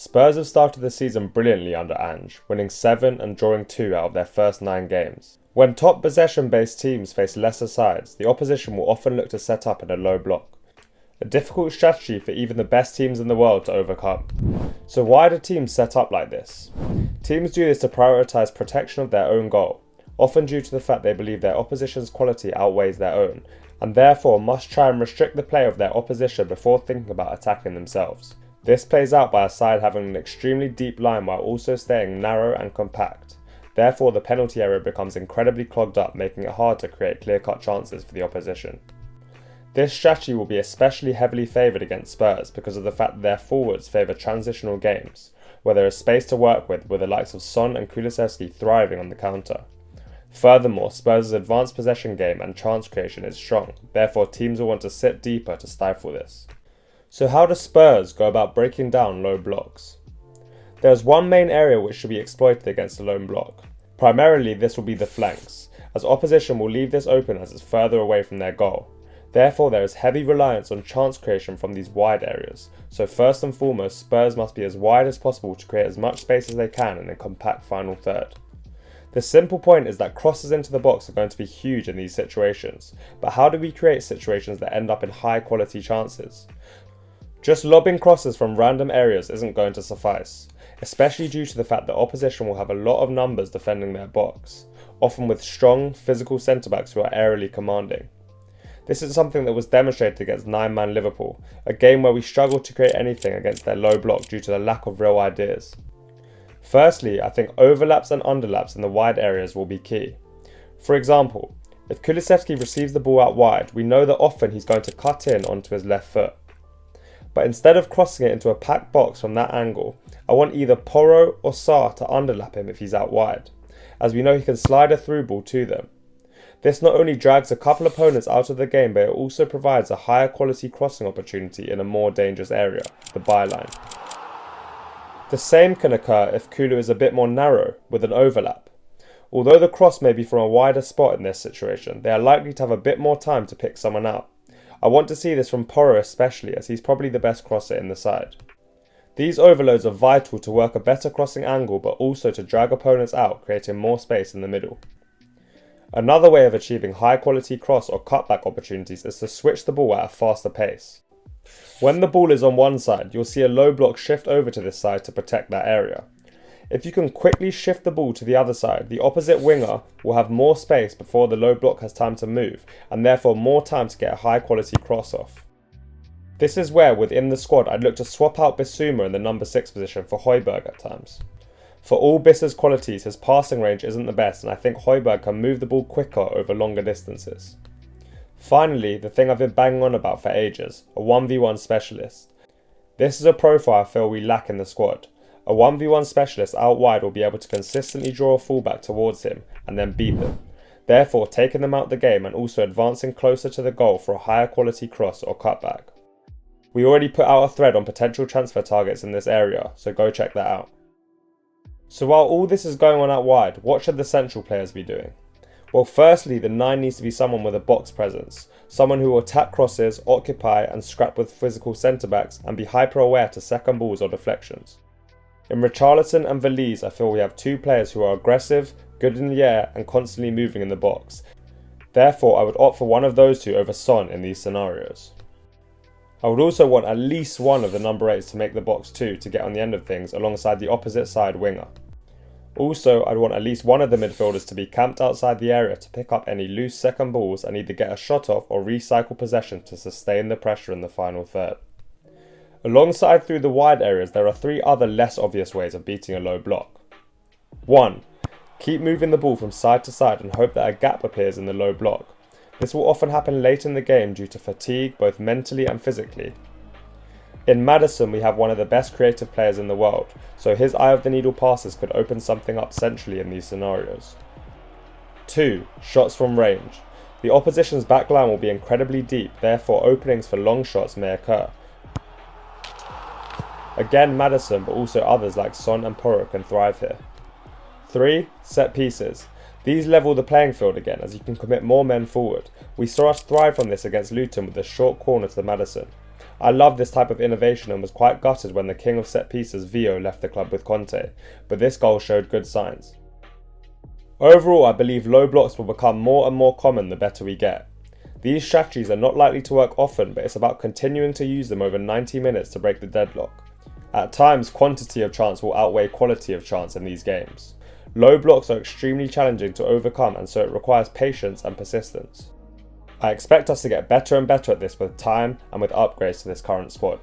Spurs have started the season brilliantly under Ange, winning 7 and drawing 2 out of their first 9 games. When top possession-based teams face lesser sides, the opposition will often look to set up in a low block. A difficult strategy for even the best teams in the world to overcome. So why do teams set up like this? Teams do this to prioritise protection of their own goal, often due to the fact they believe their opposition's quality outweighs their own, and therefore must try and restrict the play of their opposition before thinking about attacking themselves. This plays out by a side having an extremely deep line while also staying narrow and compact. Therefore, the penalty area becomes incredibly clogged up, making it hard to create clear-cut chances for the opposition. This strategy will be especially heavily favoured against Spurs because of the fact that their forwards favour transitional games, where there is space to work with the likes of Son and Kulusevski thriving on the counter. Furthermore, Spurs' advanced possession game and chance creation is strong, therefore teams will want to sit deeper to stifle this. So how do Spurs go about breaking down low blocks? There is one main area which should be exploited against a lone block. Primarily this will be the flanks, as opposition will leave this open as it's further away from their goal. Therefore there is heavy reliance on chance creation from these wide areas, so first and foremost Spurs must be as wide as possible to create as much space as they can in a compact final third. The simple point is that crosses into the box are going to be huge in these situations, but how do we create situations that end up in high quality chances? Just lobbing crosses from random areas isn't going to suffice, especially due to the fact that opposition will have a lot of numbers defending their box, often with strong, physical centre-backs who are aerially commanding. This is something that was demonstrated against 9-man Liverpool, a game where we struggled to create anything against their low block due to the lack of real ideas. Firstly, I think overlaps and underlaps in the wide areas will be key. For example, if Kulusevski receives the ball out wide, we know that often he's going to cut in onto his left foot. But instead of crossing it into a packed box from that angle, I want either Porro or Sarr to underlap him if he's out wide, as we know he can slide a through ball to them. This not only drags a couple opponents out of the game, but it also provides a higher quality crossing opportunity in a more dangerous area, the byline. The same can occur if Kulu is a bit more narrow, with an overlap. Although the cross may be from a wider spot in this situation, they are likely to have a bit more time to pick someone out. I want to see this from Porro especially, as he's probably the best crosser in the side. These overloads are vital to work a better crossing angle, but also to drag opponents out, creating more space in the middle. Another way of achieving high quality cross or cutback opportunities is to switch the ball at a faster pace. When the ball is on one side, you'll see a low block shift over to this side to protect that area. If you can quickly shift the ball to the other side, the opposite winger will have more space before the low block has time to move, and therefore more time to get a high quality cross off. This is where, within the squad, I'd look to swap out Bissouma in the number 6 position for Højbjerg at times. For all Bissa's qualities, his passing range isn't the best, and I think Højbjerg can move the ball quicker over longer distances. Finally, the thing I've been banging on about for ages, a 1v1 specialist. This is a profile I feel we lack in the squad. A 1v1 specialist out wide will be able to consistently draw a fullback towards him and then beat them, therefore taking them out of the game and also advancing closer to the goal for a higher quality cross or cutback. We already put out a thread on potential transfer targets in this area, so go check that out. So while all this is going on out wide, what should the central players be doing? Well, firstly, the 9 needs to be someone with a box presence, someone who will attack crosses, occupy and scrap with physical centre-backs and be hyper-aware to second balls or deflections. In Richarlison and Valise, I feel we have 2 players who are aggressive, good in the air and constantly moving in the box. Therefore, I would opt for one of those 2 over Son in these scenarios. I would also want at least one of the number 8s to make the box too to get on the end of things alongside the opposite side winger. Also, I'd want at least one of the midfielders to be camped outside the area to pick up any loose second balls and either get a shot off or recycle possession to sustain the pressure in the final third. Alongside through the wide areas, there are 3 other less obvious ways of beating a low block. 1. Keep moving the ball from side to side and hope that a gap appears in the low block. This will often happen late in the game due to fatigue both mentally and physically. In Maddison we have one of the best creative players in the world, so his eye of the needle passes could open something up centrally in these scenarios. 2. Shots from range. The opposition's backline will be incredibly deep, therefore openings for long shots may occur. Again Maddison, but also others like Son and Porro can thrive here. 3. Set pieces. These level the playing field again as you can commit more men forward. We saw us thrive from this against Luton with a short corner to Maddison. I love this type of innovation and was quite gutted when the king of set pieces Vio left the club with Conte, but this goal showed good signs. Overall, I believe low blocks will become more and more common the better we get. These strategies are not likely to work often, but it's about continuing to use them over 90 minutes to break the deadlock. At times, quantity of chance will outweigh quality of chance in these games. Low blocks are extremely challenging to overcome, and so it requires patience and persistence. I expect us to get better and better at this with time and with upgrades to this current squad.